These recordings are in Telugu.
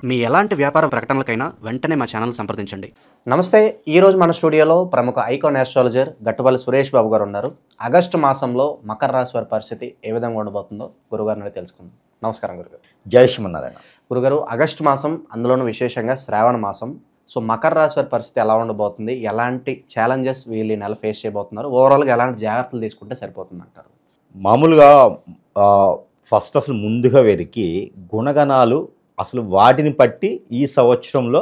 మీ ఎలాంటి వ్యాపార ప్రకటనలకైనా వెంటనే మా ఛానల్ సంప్రదించండి. నమస్తే. ఈరోజు మన స్టూడియోలో ప్రముఖ ఐకాన్ ఆస్ట్రాలజర్ గట్టుపల్లి సురేష్ బాబు గారు ఉన్నారు. ఆగస్టు మాసంలో మకర రాశి వారి పరిస్థితి ఏ విధంగా ఉండబోతుందో గురుగారిని తెలుసుకుందాం. నమస్కారం గురుగారు. జై శ్రీమన్నారాయణ. గురుగారు, ఆగస్టు మాసం, అందులోనూ విశేషంగా శ్రావణ మాసం. సో మకర రాశి వారి పరిస్థితి ఎలా ఉండబోతుంది, ఎలాంటి ఛాలెంజెస్ వీళ్ళు ఈ నెల ఫేస్ చేయబోతున్నారు, ఓవరాల్గా ఎలాంటి జాగ్రత్తలు తీసుకుంటే సరిపోతుంది అంటారు? మామూలుగా ఫస్ట్ అసలు ముందుగా వీరికి గుణగణాలు అసలు వాటిని బట్టి ఈ సంవత్సరంలో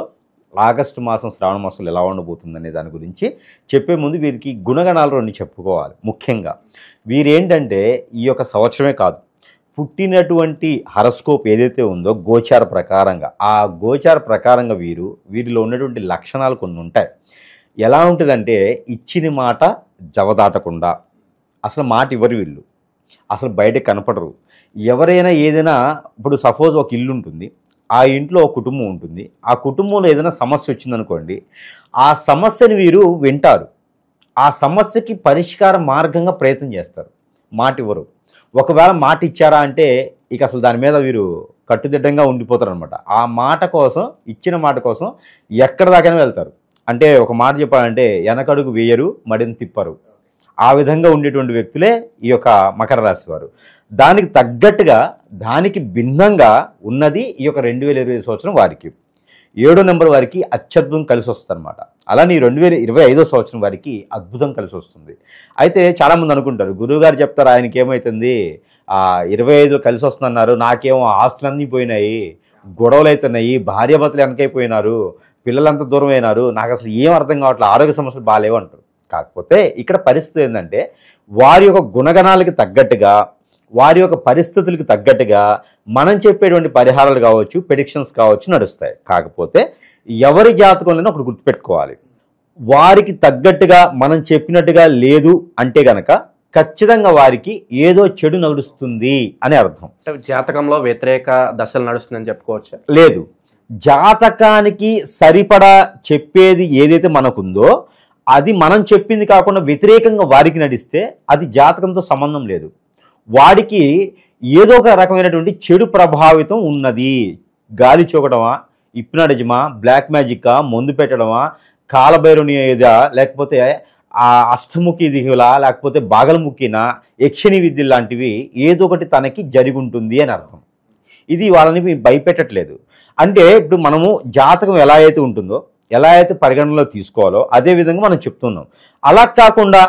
ఆగస్టు మాసం శ్రావణ మాసంలో ఎలా ఉండబోతుందనే దాని గురించి చెప్పే ముందు వీరికి గుణగణాలు రెండు చెప్పుకోవాలి. ముఖ్యంగా వీరేంటంటే ఈ యొక్క సంవత్సరమే కాదు, పుట్టినటువంటి హరస్కోప్ ఏదైతే ఉందో గోచార ప్రకారంగా, ఆ గోచార ప్రకారంగా వీరిలో ఉన్నటువంటి లక్షణాలు కొన్ని ఉంటాయి. ఎలా ఉంటుందంటే ఇచ్చిన మాట జవదాటకుండా, అసలు మాట ఇవ్వరు వీళ్ళు, అసలు బయట కనపడరు. ఎవరైనా ఏదైనా, ఇప్పుడు సపోజ్ ఒక ఇల్లు ఉంటుంది, ఆ ఇంట్లో ఒక కుటుంబం ఉంటుంది, ఆ కుటుంబంలో ఏదైనా సమస్య వచ్చిందనుకోండి, ఆ సమస్యని వీరు వింటారు, ఆ సమస్యకి పరిష్కార మార్గంగా ప్రయత్నం చేస్తారు, మాట ఇవ్వరు. ఒకవేళ మాట ఇచ్చారా అంటే ఇక అసలు దాని మీద వీరు కట్టుదిట్టంగా ఉండిపోతారు అనమాట. ఆ మాట కోసం, ఇచ్చిన మాట కోసం ఎక్కడ దాకైనా వెళ్తారు. అంటే ఒక మాట చెప్పాలంటే వెనకడుగు వేయరు, మడిని తిప్పరు. ఆ విధంగా ఉండేటువంటి వ్యక్తులే ఈ యొక్క మకర రాశి వారు. దానికి తగ్గట్టుగా, దానికి భిన్నంగా ఉన్నది ఈ యొక్క 2020 సంవత్సరం వారికి 7వ నెంబర్ వారికి అత్యద్భుతం కలిసి వస్తుంది అనమాట. అలానే 2025 సంవత్సరం వారికి అద్భుతం కలిసి వస్తుంది. అయితే చాలామంది అనుకుంటారు, గురువుగారు చెప్తారు ఆయనకి ఏమవుతుంది, 25 కలిసి వస్తుందన్నారు, నాకేమో ఆస్తులన్నీ పోయినాయి, గొడవలు అవుతున్నాయి, భార్యాభర్తలు వెనకైపోయినారు, పిల్లలంతా దూరం అయినారు, నాకు అసలు ఏం అర్థం కావట్లేదు, ఆరోగ్య సమస్యలు బాగాలేవు అంటారు. కాకపోతే ఇక్కడ పరిస్థితి ఏంటంటే వారి యొక్క గుణగణాలకి తగ్గట్టుగా, వారి యొక్క పరిస్థితులకు తగ్గట్టుగా మనం చెప్పేటువంటి పరిహారాలు కావచ్చు, ప్రెడిక్షన్స్ కావచ్చు నడుస్తాయి. కాకపోతే ఎవరి జాతకంలోనే ఒకటి గుర్తుపెట్టుకోవాలి, వారికి తగ్గట్టుగా మనం చెప్పినట్టుగా లేదు అంటే గనక ఖచ్చితంగా వారికి ఏదో చెడు నడుస్తుంది అని అర్థం. జాతకంలో వ్యతిరేక దశలు నడుస్తుందని చెప్పుకోవచ్చు? లేదు, జాతకానికి సరిపడా చెప్పేది ఏదైతే మనకుందో అది మనం చెప్పింది కాకుండా వ్యతిరేకంగా వారికి నడిస్తే అది జాతకంతో సంబంధం లేదు. వాడికి ఏదో ఒక రకమైనటువంటి చెడు ప్రభావితం ఉన్నది. గాలి చూకడమా, హిప్నాటిజమా, బ్లాక్ మ్యాజికా, మందు పెట్టడమా, కాలభైరుని ఏదా, లేకపోతే ఆ అష్టముఖి దిగులా, లేకపోతే బాగలముఖినా, యక్షిణి విద్య లాంటివి ఏదో ఒకటి తనకి జరిగి ఉంటుంది అని అర్థం. ఇది వాళ్ళని భయపెట్టట్లేదు. అంటే ఇప్పుడు మనము జాతకం ఎలా అయితే ఉంటుందో, ఎలా అయితే పరిగణనలో తీసుకోవాలో అదే విధంగా మనం చెప్తున్నాం. అలా కాకుండా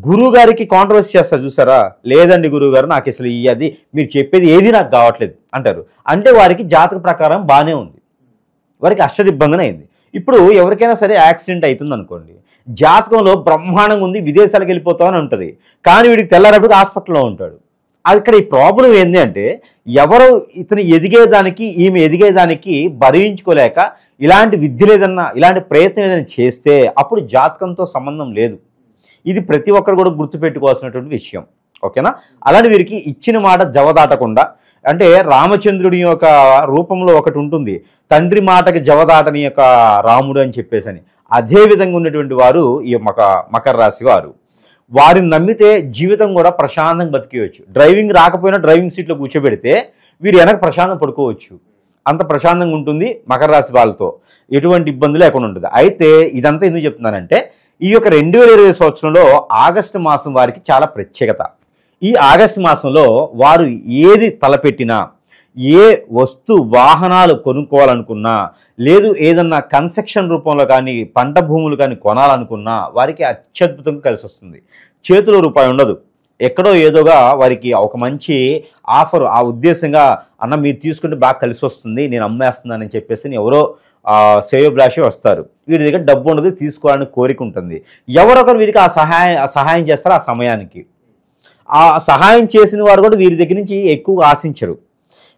గురువుగారికి కాంట్రవర్సీ చేస్తారు చూసారా, లేదండి గురువుగారు నాకు అసలు అది మీరు చెప్పేది ఏది నాకు కావట్లేదు అంటారు. అంటే వారికి జాతక ప్రకారం బాగానే ఉంది, వారికి అష్టదిబ్బందిన అయింది. ఇప్పుడు ఎవరికైనా సరే యాక్సిడెంట్ అవుతుంది అనుకోండి, జాతకంలో బ్రహ్మాండంగా ఉంది, విదేశాలకు వెళ్ళిపోతామని ఉంటుంది, కానీ వీడికి తెల్లారేపటికి హాస్పిటల్లో ఉంటాడు. అక్కడ ఈ ప్రాబ్లం ఏంది అంటే ఎవరు ఇతను ఎదిగేదానికి, ఈమె ఎదిగేదానికి భరించుకోలేక ఇలాంటి విద్యలు ఏదన్నా, ఇలాంటి ప్రయత్నం ఏదైనా చేస్తే అప్పుడు జాతకంతో సంబంధం లేదు. ఇది ప్రతి ఒక్కరు కూడా గుర్తుపెట్టుకోవాల్సినటువంటి విషయం. ఓకేనా? అలానే వీరికి ఇచ్చిన మాట జవదాటకుండా, అంటే రామచంద్రుడి యొక్క రూపంలో ఒకటి ఉంటుంది, తండ్రి మాటకి జవదాటని యొక్క రాముడు అని చెప్పేసి. అదే విధంగా ఉన్నటువంటి వారు ఈ మకర రాశి వారు. వారిని నమ్మితే జీవితం కూడా ప్రశాంతంగా బతికేయచ్చు. డ్రైవింగ్ రాకపోయినా డ్రైవింగ్ సీట్లో కూర్చోబెడితే వీరు వెనక ప్రశాంతం పడుకోవచ్చు. అంత ప్రశాంతంగా ఉంటుంది మకర రాశి వాళ్ళతో, ఎటువంటి ఇబ్బంది లేకుండా ఉంటుంది. అయితే ఇదంతా ఎందుకు చెప్తున్నానంటే ఈ యొక్క 2020 సంవత్సరంలో ఆగస్టు మాసం వారికి చాలా ప్రత్యేకత. ఈ ఆగస్టు మాసంలో వారు ఏది తలపెట్టినా, ఏ వాహనాలు కొనుక్కోవాలనుకున్నా, లేదు ఏదన్నా కన్స్ట్రక్షన్ రూపంలో కానీ పంట భూములు కానీ కొనాలనుకున్నా వారికి అత్యద్భుతంగా కలిసి వస్తుంది. చేతిలో రూపాయి ఉండదు, ఎక్కడో ఏదోగా వారికి ఒక మంచి ఆఫర్, ఆ ఉద్దేశంగా అన్న మీరు తీసుకుంటే బాగా కలిసి వస్తుంది, నేను అమ్మేస్తున్నానని చెప్పేసి ఎవరో శ్రేయోభిలాషి వస్తారు. వీరి దగ్గర డబ్బు ఉండదు, తీసుకోవాలని కోరిక ఉంటుంది. ఎవరొకరు వీరికి ఆ సహాయం చేస్తారు. ఆ సమయానికి ఆ సహాయం చేసిన వారు కూడా వీరి దగ్గర నుంచి ఎక్కువగా ఆశించరు.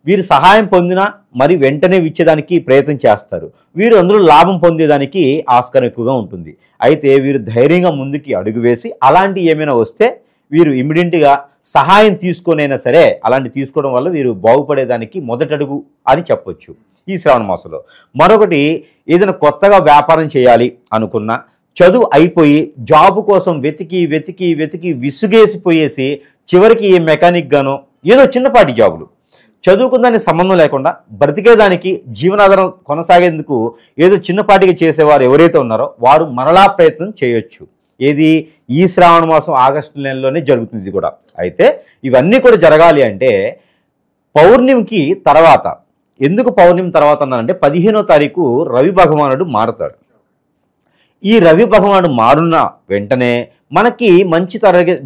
వీరు సహాయం పొందినా మరి వెంటనే ఇచ్చేదానికి ప్రయత్నం చేస్తారు. వీరు అందులో లాభం పొందేదానికి ఆస్కారం ఎక్కువగా ఉంటుంది. అయితే వీరు ధైర్యంగా ముందుకి అడుగు వేసి అలాంటి ఏమైనా వస్తే వీరు ఇమ్మీడియట్గా సహాయం తీసుకొనైనా సరే అలాంటి తీసుకోవడం వల్ల వీరు బాగుపడేదానికి మొదటడుగు అని చెప్పొచ్చు ఈ శ్రావణ మాసంలో. మరొకటి, ఏదైనా కొత్తగా వ్యాపారం చేయాలి అనుకున్నా, చదువు అయిపోయి జాబ్ కోసం వెతికి వెతికి వెతికి విసుగేసిపోయేసి చివరికి ఏ మెకానిక్ గానో ఏదో చిన్నపాటి జాబులు చదువుకుందానికి సంబంధం లేకుండా బ్రతికేదానికి జీవనాధారం కొనసాగేందుకు ఏదో చిన్నపాటిగా చేసేవారు ఎవరైతే ఉన్నారో వారు మరలా ప్రయత్నం చేయొచ్చు. ఏది ఈ శ్రావణ మాసం ఆగస్టు నెలలోనే జరుగుతుంది ఇది కూడా. అయితే ఇవన్నీ కూడా జరగాలి అంటే పౌర్ణమికి తర్వాత, ఎందుకు పౌర్ణమి తర్వాత అన్నానంటే 15వ తారీఖు రవి భగవానుడు మారుతాడు. ఈ రవి భగవానుడు మారున్న వెంటనే మనకి మంచి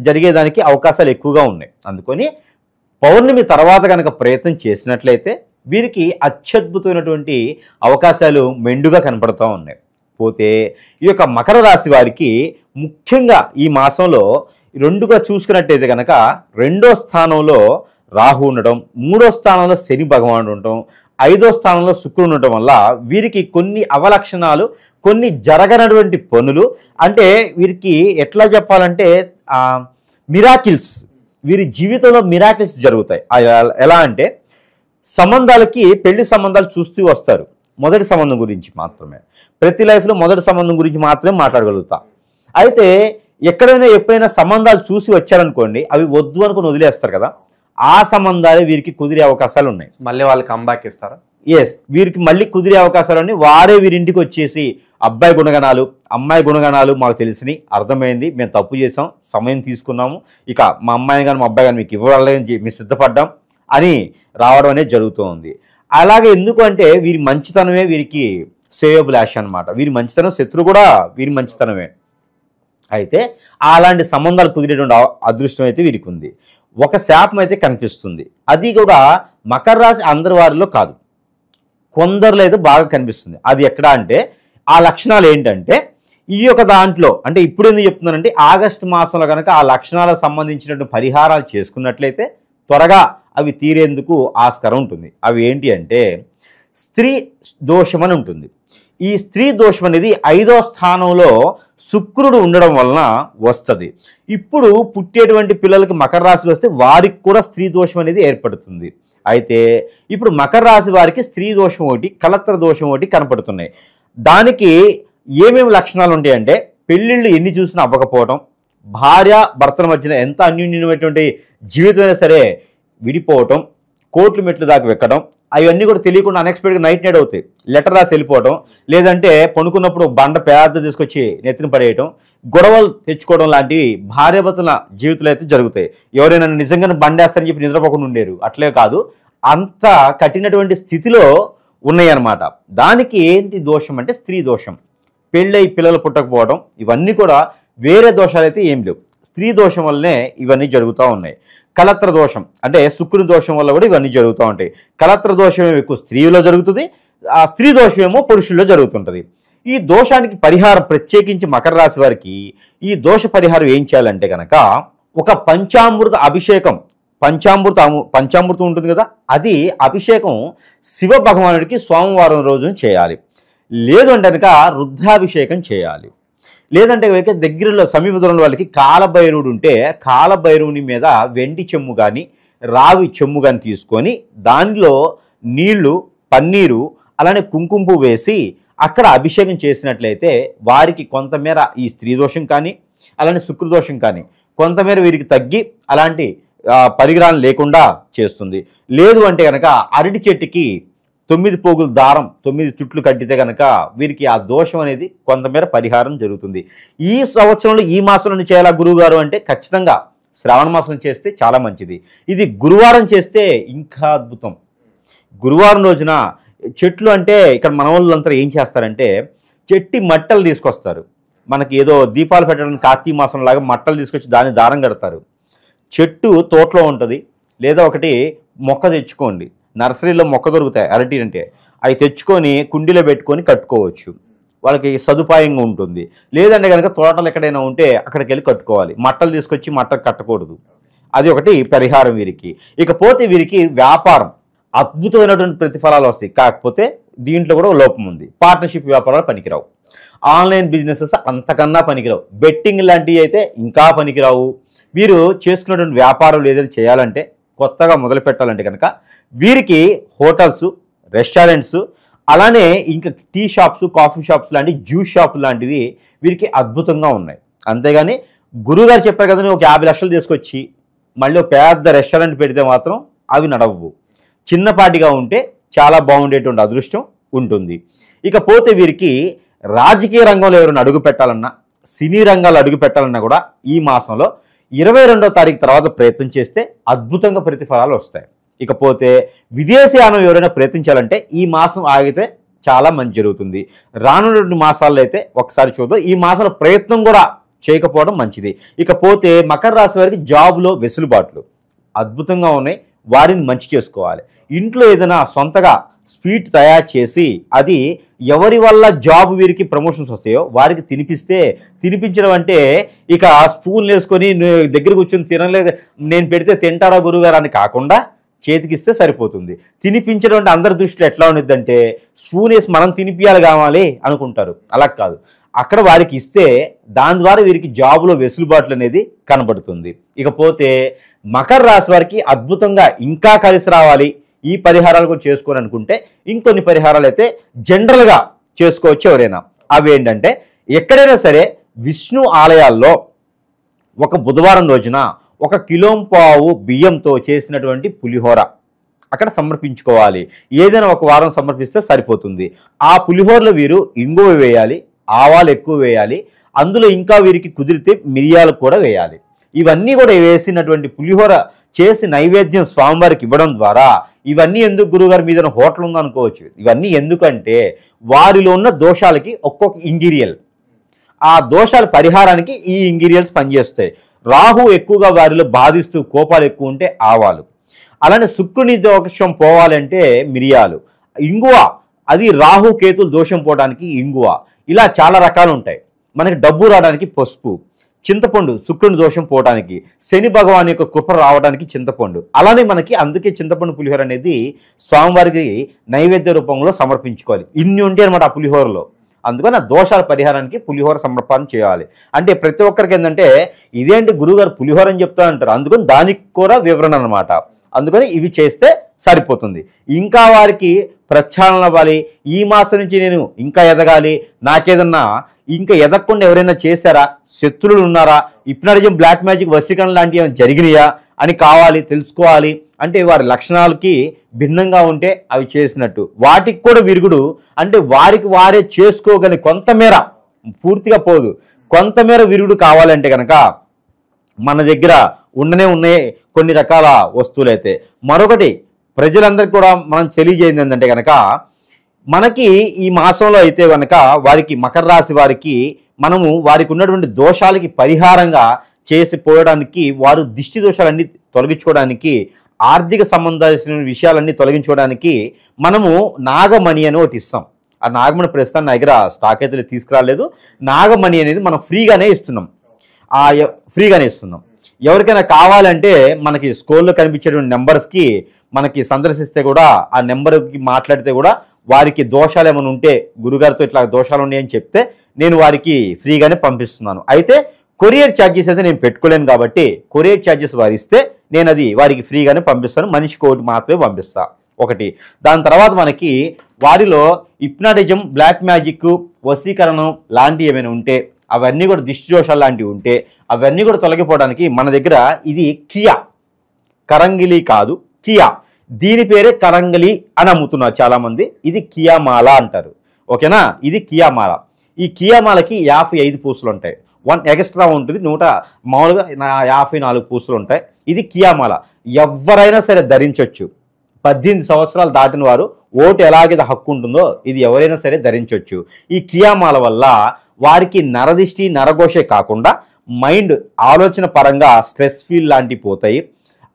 జరిగేదానికి అవకాశాలు ఎక్కువగా ఉన్నాయి. అందుకని పౌర్ణమి తర్వాత కనుక ప్రయత్నం చేసినట్లయితే వీరికి అత్యద్భుతమైనటువంటి అవకాశాలు మెండుగా కనపడుతూ ఉన్నాయి. పోతే ఈ యొక్క మకర రాశి వారికి ముఖ్యంగా ఈ మాసంలో రెండుగా చూసుకున్నట్టయితే కనుక 2వ స్థానంలో రాహు ఉండటం, 3వ స్థానంలో శని భగవానుడు ఉండటం, 5వ స్థానంలో శుక్రుడు ఉండటం వల్ల వీరికి కొన్ని అవలక్షణాలు, కొన్ని జరగనటువంటి పనులు, అంటే వీరికి ఎట్లా చెప్పాలంటే మిరాకిల్స్, వీరి జీవితంలో మిరాకిల్స్ జరుగుతాయి. ఎలా అంటే సంబంధాలకి పెళ్లి సంబంధాలు చూస్తూ వస్తారు. మొదటి సంబంధం గురించి మాత్రమే, ప్రతి లైఫ్లో మొదటి సంబంధం గురించి మాత్రమే మాట్లాడగలుగుతా. అయితే ఎప్పుడైనా సంబంధాలు చూసి వచ్చారనుకోండి, అవి వద్దు అనుకుని వదిలేస్తారు కదా, ఆ సంబంధాలే వీరికి కుదిరే అవకాశాలు ఉన్నాయి. మళ్ళీ వాళ్ళు కంబ్యాక్ ఇస్తారా? ఎస్, వీరికి మళ్ళీ కుదిరే అవకాశాలన్నీ వారే వీరింటికి వచ్చేసి అబ్బాయి గుణగణాలు, అమ్మాయి గుణగణాలు మాకు తెలిసినాయి, అర్థమైంది, మేము తప్పు చేసాం, సమయం తీసుకున్నాము, ఇక మా అమ్మాయిని కానీ మా అబ్బాయి కానీ మీకు ఇవ్వాలని మేము సిద్ధపడ్డాం అని రావడం అనేది జరుగుతూ ఉంది. అలాగే ఎందుకు అంటే వీరి మంచితనమే వీరికి శ్రేయోభిలాష అనమాట. వీరి మంచితనం శత్రు కూడా వీరి మంచితనమే. అయితే అలాంటి సంబంధాలు కుదిరేటువంటి అదృష్టం అయితే వీరికి ఉంది. ఒక శాపం అయితే కనిపిస్తుంది, అది కూడా మకర రాశి అందరి వారిలో కాదు, కొందరిలో అయితే బాగా కనిపిస్తుంది. అది ఎక్కడ అంటే ఆ లక్షణాలు ఏంటంటే ఈ యొక్క దాంట్లో, అంటే ఇప్పుడు ఎందుకు చెప్తున్నానంటే ఆగస్టు మాసంలో కనుక ఆ లక్షణాలకు సంబంధించినటువంటి పరిహారాలు చేసుకున్నట్లయితే త్వరగా అవి తీరేందుకు ఆస్కారం ఉంటుంది. అవి ఏంటి అంటే స్త్రీ దోషం అని ఉంటుంది. ఈ స్త్రీ దోషం అనేది 5వ స్థానంలో శుక్రుడు ఉండడం వలన వస్తుంది. ఇప్పుడు పుట్టేటువంటి పిల్లలకి మకర రాశి వస్తే వారికి కూడా స్త్రీ దోషం అనేది ఏర్పడుతుంది. అయితే ఇప్పుడు మకర రాశి వారికి స్త్రీ దోషం ఒకటి, కలత్ర దోషం ఒకటి కనపడుతున్నాయి. దానికి ఏమేమి లక్షణాలు ఉంటాయంటే పెళ్ళిళ్ళు ఎన్ని చూసినా అవ్వకపోవడం, భార్య భర్తల మధ్యన ఎంత అన్యోన్యమైనటువంటి జీవితమైనా సరే విడిపోవటం, కోర్టు మెట్లు దాకా వెక్కడం, అవన్నీ కూడా తెలియకుండా అన్ఎక్స్పెక్టెడ్గా నైట్ అవుతాయి. లెటర్ రాసి వెళ్ళిపోవడం, లేదంటే పనుకున్నప్పుడు బండ పేద తీసుకొచ్చి నెత్తిన పడేయటం, గొడవలు తెచ్చుకోవడం లాంటివి భార్యాభర్తల జీవితంలో అయితే జరుగుతాయి. ఎవరైనా నిజంగానే బండేస్తారని చెప్పి నిద్రపోకుండా ఉండేరు, అట్లే కాదు, అంత కఠినటువంటి స్థితిలో ఉన్నాయి అన్నమాట. దానికి ఏంటి దోషం అంటే స్త్రీ దోషం, పెళ్ళై పిల్లలు పుట్టకపోవడం, ఇవన్నీ కూడా వేరే దోషాలు అయితే ఏం లేవు, స్త్రీ దోషం వల్లనే ఇవన్నీ జరుగుతూ ఉన్నాయి. కలత్ర దోషం అంటే శుక్రుని దోషం వల్ల కూడా ఇవన్నీ జరుగుతూ ఉంటాయి. కలత్ర దోషం ఏమో ఎక్కువ స్త్రీలో జరుగుతుంది, ఆ స్త్రీ దోషం ఏమో పురుషుల్లో జరుగుతుంటుంది. ఈ దోషానికి పరిహారం ప్రత్యేకించి మకర రాశి వారికి ఈ దోష పరిహారం ఏం చేయాలంటే కనుక ఒక పంచామృత అభిషేకం, పంచామృతం ఉంటుంది కదా, అది అభిషేకం శివ భగవానుడికి సోమవారం రోజున చేయాలి. లేదు అంటే కనుక రుద్రాభిషేకం చేయాలి. లేదంటే దగ్గరలో సమీప దూరంలో వాళ్ళకి కాలభైరవుడు ఉంటే కాలభైరవుని మీద వెండి చెమ్ము కానీ రావి చెమ్ము కానీ తీసుకొని దానిలో నీళ్లు, పన్నీరు, అలానే కుంకుమ పువ్వు వేసి అక్కడ అభిషేకం చేసినట్లయితే వారికి కొంతమేర ఈ స్త్రీ దోషం కానీ అలానే శుక్రదోషం కానీ కొంతమేర వీరికి తగ్గి అలాంటి పరిగ్రహాలు లేకుండా చేస్తుంది. లేదు అంటే కనుక అరటి చెట్టుకి 9 పోగులు దారం 9 చుట్లు కట్టితే కనుక వీరికి ఆ దోషం అనేది కొంతమేర పరిహారం జరుగుతుంది. ఈ సంవత్సరంలో ఈ మాసంలో చేయాలా గురువుగారు అంటే ఖచ్చితంగా శ్రావణ మాసం చేస్తే చాలా మంచిది. ఇది గురువారం చేస్తే ఇంకా అద్భుతం. గురువారం రోజున చెట్లు అంటే ఇక్కడ మన వాళ్ళంతా ఏం చేస్తారంటే చెట్టి మట్టలు తీసుకొస్తారు. మనకి ఏదో దీపాలు పెట్టడానికి కార్తీక మాసం లాగా మట్టలు తీసుకొచ్చి దాన్ని దారం కడతారు. చెట్టు తోటలో ఉంటుంది, లేదా ఒకటి మొక్క తెచ్చుకోండి, నర్సరీలో మొక్క దొరుకుతాయి అరటి అంటే, అవి తెచ్చుకొని కుండీలో పెట్టుకొని కట్టుకోవచ్చు, వాళ్ళకి సదుపాయంగా ఉంటుంది. లేదంటే కనుక తోటలు ఎక్కడైనా ఉంటే అక్కడికి వెళ్ళి కట్టుకోవాలి, మట్టలు తీసుకొచ్చి మట్టలు కట్టకూడదు. అది ఒకటి పరిహారం వీరికి. ఇకపోతే వీరికి వ్యాపారం అద్భుతమైనటువంటి ప్రతిఫలాలు వస్తాయి. కాకపోతే దీంట్లో కూడా లోపం ఉంది. పార్ట్నర్షిప్ వ్యాపారాలు పనికిరావు, ఆన్లైన్ బిజినెసెస్ అంతకన్నా పనికిరావు, బెట్టింగ్ లాంటివి అయితే ఇంకా పనికిరావు. వీరు చేసుకున్నటువంటి వ్యాపారాలు ఏదైనా చేయాలంటే కొత్తగా మొదలు పెట్టాలంటే కనుక వీరికి హోటల్స్, రెస్టారెంట్స్, అలానే ఇంకా టీ షాప్స్, కాఫీ షాప్స్ లాంటి జ్యూస్ షాపులు లాంటివి వీరికి అద్భుతంగా ఉన్నాయి. అంతేగాని గురువుగారు చెప్పారు కదా ఒక 50 లక్షలు తీసుకొచ్చి మళ్ళీ ఒక పెద్ద రెస్టారెంట్ పెడితే మాత్రం అవి నడవవు. చిన్నపాటిగా ఉంటే చాలా బాగుండేటువంటి అదృష్టం ఉంటుంది. ఇకపోతే వీరికి రాజకీయ రంగంలో ఎవరైనా అడుగు పెట్టాలన్నా, సినీ రంగాల్లో అడుగు పెట్టాలన్నా కూడా ఈ మాసంలో 22వ తారీఖు తర్వాత ప్రయత్నం చేస్తే అద్భుతంగా ప్రతిఫలాలు వస్తాయి. ఇకపోతే విదేశీయానం ఎవరైనా ప్రయత్నించాలంటే ఈ మాసం ఆగితే చాలా మంచి జరుగుతుంది. రానున్న మాసాల్లో అయితే ఒకసారి చూద్దాం. ఈ మాసంలో ప్రయత్నం కూడా చేయకపోవడం మంచిది. ఇకపోతే మకర రాశి వారికి జాబ్లో వెసులుబాట్లు అద్భుతంగా ఉన్నాయి. వారిని మంచి చేసుకోవాలి. ఇంట్లో ఏదైనా సొంతగా స్వీట్ తయారు చేసి అది ఎవరి వల్ల జాబ్ వీరికి ప్రమోషన్స్ వస్తాయో వారికి తినిపించడం అంటే ఇక స్పూన్ వేసుకొని దగ్గర కూర్చొని తినలేదు, నేను పెడితే తింటారా గురుగారు అని కాకుండా చేతికిస్తే సరిపోతుంది. తినిపించడం అంటే అందరి దృష్టిలో ఎట్లా ఉండద్దంటే స్పూన్ వేసి మనం తినిపియాలి కావాలి అనుకుంటారు. అలా కాదు, అక్కడ వారికి ఇస్తే దాని ద్వారా వీరికి జాబులో వెసులుబాట్లు అనేది కనబడుతుంది. ఇకపోతే మకర రాశి వారికి అద్భుతంగా ఇంకా కలిసి రావాలి, ఈ పరిహారాలు కూడా చేసుకోని అనుకుంటే ఇంకొన్ని పరిహారాలు అయితే జనరల్గా చేసుకోవచ్చు ఎవరైనా. అవి ఏంటంటే ఎక్కడైనా సరే విష్ణు ఆలయాల్లో ఒక బుధవారం రోజున 1 కిలోంపావు బియ్యంతో చేసినటువంటి పులిహోర అక్కడ సమర్పించుకోవాలి. ఏదైనా ఒక వారం సమర్పిస్తే సరిపోతుంది. ఆ పులిహోరలో వీరు ఇంగువ వేయాలి, ఆవాలు ఎక్కువ వేయాలి, అందులో ఇంకా వీరికి కుదిరితే మిరియాలు కూడా వేయాలి. ఇవన్నీ కూడా వేసినటువంటి పులిహోర చేసి నైవేద్యం స్వామివారికి ఇవ్వడం ద్వారా ఇవన్నీ ఎందుకు గురుగారి మీద హోటల్ ఉందనుకోవచ్చు. ఇవన్నీ ఎందుకంటే వారిలో ఉన్న దోషాలకి ఒక్కొక్క ఇంగ్రీడియంట్, ఆ దోషాల పరిహారానికి ఈ ఇంగ్రీడియంట్స్ పనిచేస్తాయి. రాహు ఎక్కువగా వారిలో బాధిస్తూ కోపాలు ఎక్కువ ఉంటే ఆవాలు, అలానే శుక్రుని దోషం పోవాలంటే మిరియాలు, ఇంగువ అది రాహు కేతులు దోషం పోవడానికి ఇంగువ, ఇలా చాలా రకాలు ఉంటాయి. మనకి డబ్బు రావడానికి పసుపు, చింతపండు శుక్రుని దోషం పోవడానికి, శని భగవాన్ యొక్క కృప రావడానికి చింతపండు. అలానే మనకి అందుకే చింతపండు పులిహోర అనేది స్వామివారికి నైవేద్య రూపంలో సమర్పించుకోవాలి. ఇన్ని ఉంటాయి అనమాట ఆ పులిహోరలో. అందుకని ఆ దోషాల పరిహారానికి పులిహోర సమర్పణ చేయాలి. అంటే ప్రతి ఒక్కరికి ఏంటంటే ఇదేంటి గురువుగారు పులిహోర అని చెప్తా అంటారు, అందుకని దానికి కూడా వివరణ అనమాట. అందుకని ఇవి చేస్తే సరిపోతుంది. ఇంకా వారికి ప్రక్షాళన అవ్వాలి, ఈ మాసం నుంచి నేను ఇంకా ఎదగాలి, నాకేదన్నా ఇంకా ఎదగకుండా ఎవరైనా చేశారా, శత్రువులు ఉన్నారా, హిప్నాటిజం బ్లాక్ మ్యాజిక్ వశీకరణ లాంటివి ఏమైనా జరిగినాయా అని కావాలి తెలుసుకోవాలి. అంటే వారి లక్షణాలకి భిన్నంగా ఉంటే అవి చేసినట్టు. వాటికి కూడా విరుగుడు అంటే వారికి వారే చేసుకోగలి కొంతమేర, పూర్తిగా పోదు, కొంతమేర విరుగుడు కావాలంటే కనుక మన దగ్గర ఉన్నాయి కొన్ని రకాల వస్తువులైతే. మరొకటి ప్రజలందరికీ కూడా మనం తెలియజేయండి ఏంటంటే కనుక మనకి ఈ మాసంలో అయితే కనుక వారికి మకర రాశి వారికి మనము వారికి ఉన్నటువంటి దోషాలకి పరిహారంగా చేసిపోవడానికి, వారు దిష్టి దోషాలన్నీ తొలగించుకోవడానికి, ఆర్థిక సంబంధించిన విషయాలన్నీ తొలగించుకోవడానికి మనము నాగమణి అని ఒకటి ఇస్తాం. ఆ నాగమణి ప్రస్తుతం నా దగ్గర స్టాక్ అయితే తీసుకురాలేదు. నాగమణి అనేది మనం ఫ్రీగానే ఇస్తున్నాం. ఎవరికైనా కావాలంటే మనకి స్క్రోల్లో కనిపించేటువంటి నెంబర్స్కి మనకి సందర్శిస్తే కూడా ఆ నెంబర్కి మాట్లాడితే కూడా వారికి దోషాలు ఏమైనా ఉంటే గురుగారితో ఇట్లా దోషాలు ఉన్నాయని చెప్తే నేను వారికి ఫ్రీగానే పంపిస్తున్నాను. అయితే కొరియర్ ఛార్జెస్ అయితే నేను పెట్టుకోలేను కాబట్టి కొరియర్ ఛార్జెస్ వారు ఇస్తే నేను అది వారికి ఫ్రీగానే పంపిస్తాను. మనిషికి ఒకటి మాత్రమే పంపిస్తా ఒకటి. దాని తర్వాత మనకి వారిలో హిప్నాటిజం బ్లాక్ మ్యాజిక్ వశీకరణం లాంటివి ఏమైనా ఉంటే అవన్నీ కూడా దిష్టి దోషాలు లాంటివి ఉంటే అవన్నీ కూడా తొలగిపోవడానికి మన దగ్గర ఇది కియా, కరంగిలి కాదు కియా, దీని పేరే కరంగిలి అని అమ్ముతున్నారు చాలామంది. ఇది కియామాల అంటారు. ఓకేనా, ఇది కియామాల. ఈ కియామాలకి 55 పూసలు ఉంటాయి, 1 ఎక్స్ట్రా ఉంటుంది. మామూలుగా 54 పూసలు ఉంటాయి. ఇది కియామాల ఎవరైనా సరే ధరించవచ్చు. 18 సంవత్సరాలు దాటిన వారు ఓటు ఎలాగైతే హక్కు ఉంటుందో ఇది ఎవరైనా సరే ధరించవచ్చు. ఈ కియామాల వల్ల వారికి నరదిష్టి నరఘోషే కాకుండా మైండ్ ఆలోచన పరంగా స్ట్రెస్ ఫీల్ లాంటివి పోతాయి.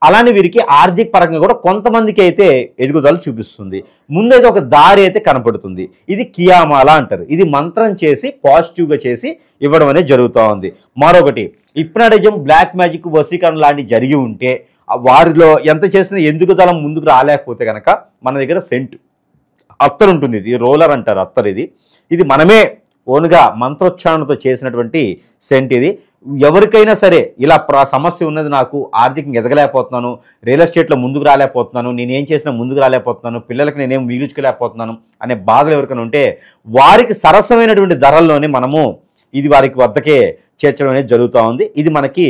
అలానే వీరికి ఆర్థిక పరంగా కూడా కొంతమందికి అయితే ఎదుగుదల చూపిస్తుంది. ముందైతే ఒక దారి అయితే కనపడుతుంది. ఇది కియామాల అంటారు. ఇది మంత్రం చేసి పాజిటివ్గా చేసి ఇవ్వడం అనేది జరుగుతూ ఉంది. మరొకటి హిప్నాటిజం బ్లాక్ మ్యాజిక్ వశీకరణ లాంటివి జరిగి ఉంటే వారిలో ఎంత చేసినా ఎదుగుదల ముందుకు రాలేకపోతే కనుక మన దగ్గర సెంట్ అత్తరు ఉంటుంది. ఇది రోలర్ అంటారు అత్తరు. ఇది మనమే ఓన్గా మంత్రోచ్చారణతో చేసినటువంటి సెంట్. ఇది ఎవరికైనా సరే ఇలా సమస్య ఉన్నది, నాకు ఆర్థికంగా ఎదగలేకపోతున్నాను, రియల్ ఎస్టేట్లో ముందుకు రాలేకపోతున్నాను, నేనేం చేసినా ముందుకు రాలేకపోతున్నాను, పిల్లలకి నేనేం మిగుల్చుకోలేకపోతున్నాను అనే బాధలు ఎవరికైనా ఉంటే వారికి సరసమైనటువంటి ధరల్లోనే మనము ఇది వారికి వద్దకే చేర్చడం అనేది జరుగుతూ ఉంది. ఇది మనకి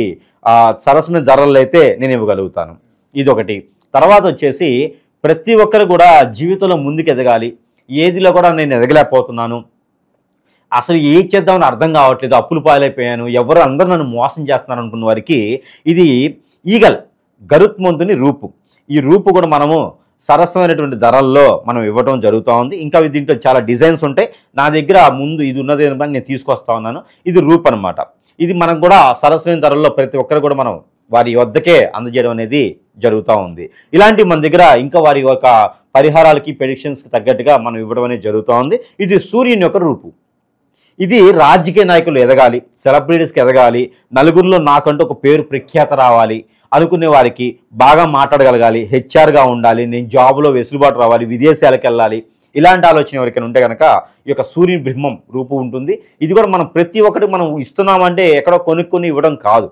సరసమైన ధరల్లో అయితే నేను ఇవ్వగలుగుతాను. ఇది ఒకటి. తర్వాత వచ్చేసి ప్రతి ఒక్కరు కూడా జీవితంలో ముందుకు ఎదగాలి, ఏదిలో కూడా నేను ఎదగలేకపోతున్నాను, అసలు ఏం చేద్దామని అర్థం కావట్లేదు, అప్పులు పాలైపోయాను, ఎవరు అందరూ నన్ను మోసం చేస్తున్నారు అనుకున్న వారికి ఇది ఈగల్ గరుత్మంతుని రూపు. ఈ రూపు కూడా మనము సరసమైనటువంటి ధరల్లో మనం ఇవ్వడం జరుగుతూ ఉంది. ఇంకా దీంట్లో చాలా డిజైన్స్ ఉంటాయి. నా దగ్గర ముందు ఇది ఉన్నది నేను తీసుకొస్తా ఉన్నాను. ఇది రూప్ అనమాట. ఇది మనం కూడా సరసమైన ధరల్లో ప్రతి ఒక్కరు కూడా మనం వారి వద్దకే అందజేయడం అనేది జరుగుతూ ఉంది. ఇలాంటి మన దగ్గర ఇంకా వారి యొక్క పరిహారాలకి ప్రెడిక్షన్స్కి తగ్గట్టుగా మనం ఇవ్వడం అనేది జరుగుతూ ఉంది. ఇది సూర్యుని యొక్క రూపు. ఇది రాజకీయ నాయకులు ఎదగాలి, సెలబ్రిటీస్కి ఎదగాలి, నలుగురిలో నాకంటూ ఒక పేరు ప్రఖ్యాత రావాలి అనుకునే వారికి, బాగా మాట్లాడగలగాలి, హెచ్ఆర్గా ఉండాలి, నేను జాబ్లో వెసులుబాటు రావాలి, విదేశాలకు వెళ్ళాలి, ఇలాంటి ఆలోచన ఎవరికైనా ఉంటే కనుక ఈ యొక్క సూర్యుని బ్రహ్మం రూపు ఉంటుంది. ఇది కూడా మనం ప్రతి ఒక్కటి మనం ఇస్తున్నామంటే ఎక్కడో కొనుక్కొని ఇవ్వడం కాదు,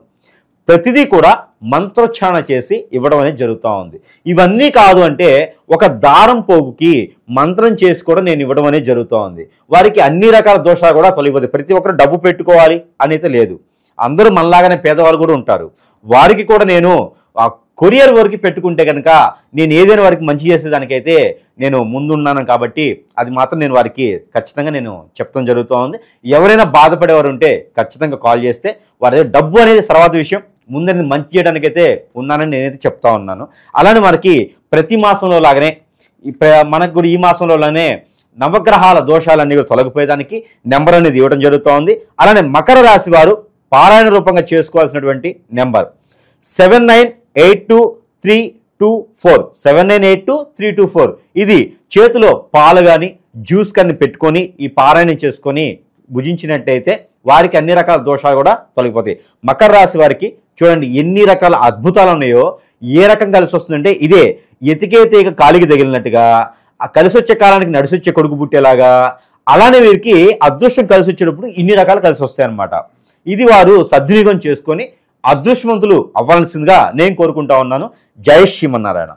ప్రతిదీ కూడా మంత్రోచ్చారణ చేసి ఇవ్వడం అనేది జరుగుతూ ఉంది. ఇవన్నీ కాదు అంటే ఒక దారం పోగుకి మంత్రం చేసి కూడా నేను ఇవ్వడం అనేది జరుగుతూ ఉంది. వారికి అన్ని రకాల దోషాలు కూడా తొలగిపోతాయి. ప్రతి ఒక్కరు డబ్బు పెట్టుకోవాలి అనేది లేదు, అందరూ మనలాగానే పేదవాళ్ళు కూడా ఉంటారు. వారికి కూడా నేను కొరియర్ వరకు పెట్టుకుంటే కనుక నేను ఏదైనా వారికి మంచి చేసేదానికైతే నేను ముందున్నాను కాబట్టి అది మాత్రం నేను వారికి ఖచ్చితంగా నేను చెప్పడం జరుగుతూ ఉంది. ఎవరైనా బాధపడేవారు ఉంటే ఖచ్చితంగా కాల్ చేస్తే వారి దగ్గర డబ్బు అనేది తర్వాత విషయం, ముందు అనేది మంచి చేయడానికైతే ఉన్నానని నేనైతే చెప్తా ఉన్నాను. అలానే మనకి ప్రతి మాసంలో లాగానే మనకు కూడా ఈ మాసంలోనే నవగ్రహాల దోషాలన్నీ కూడా తొలగిపోయేదానికి నెంబర్ అనేది ఇవ్వడం జరుగుతూ ఉంది. అలానే మకర రాశి వారు పారాయణ రూపంగా చేసుకోవాల్సినటువంటి నెంబర్ 79823224 79823224. ఇది చేతిలో పాలు కానీ జ్యూస్ కానీ పెట్టుకొని ఈ పారాయణం చేసుకొని భుజించినట్టయితే వారికి అన్ని రకాల దోషాలు కూడా తొలగిపోతాయి. మకర రాశి వారికి చూడండి ఎన్ని రకాల అద్భుతాలు ఉన్నాయో. ఏ రకం కలిసి వస్తుందంటే ఇదే ఎతికే తీగ కాలికి తగిలినట్టుగా, ఆ కలిసి వచ్చే కాలానికి నడిసొచ్చే కొడుకు పుట్టేలాగా, అలానే వీరికి అదృష్టం కలిసి వచ్చేటప్పుడు ఇన్ని రకాలు కలిసి వస్తాయి అన్నమాట. ఇది వారు సద్వినియోగం చేసుకొని అదృష్టవంతులు అవ్వాల్సిందిగా నేను కోరుకుంటా ఉన్నాను. జై శ్రీమన్నారాయణ.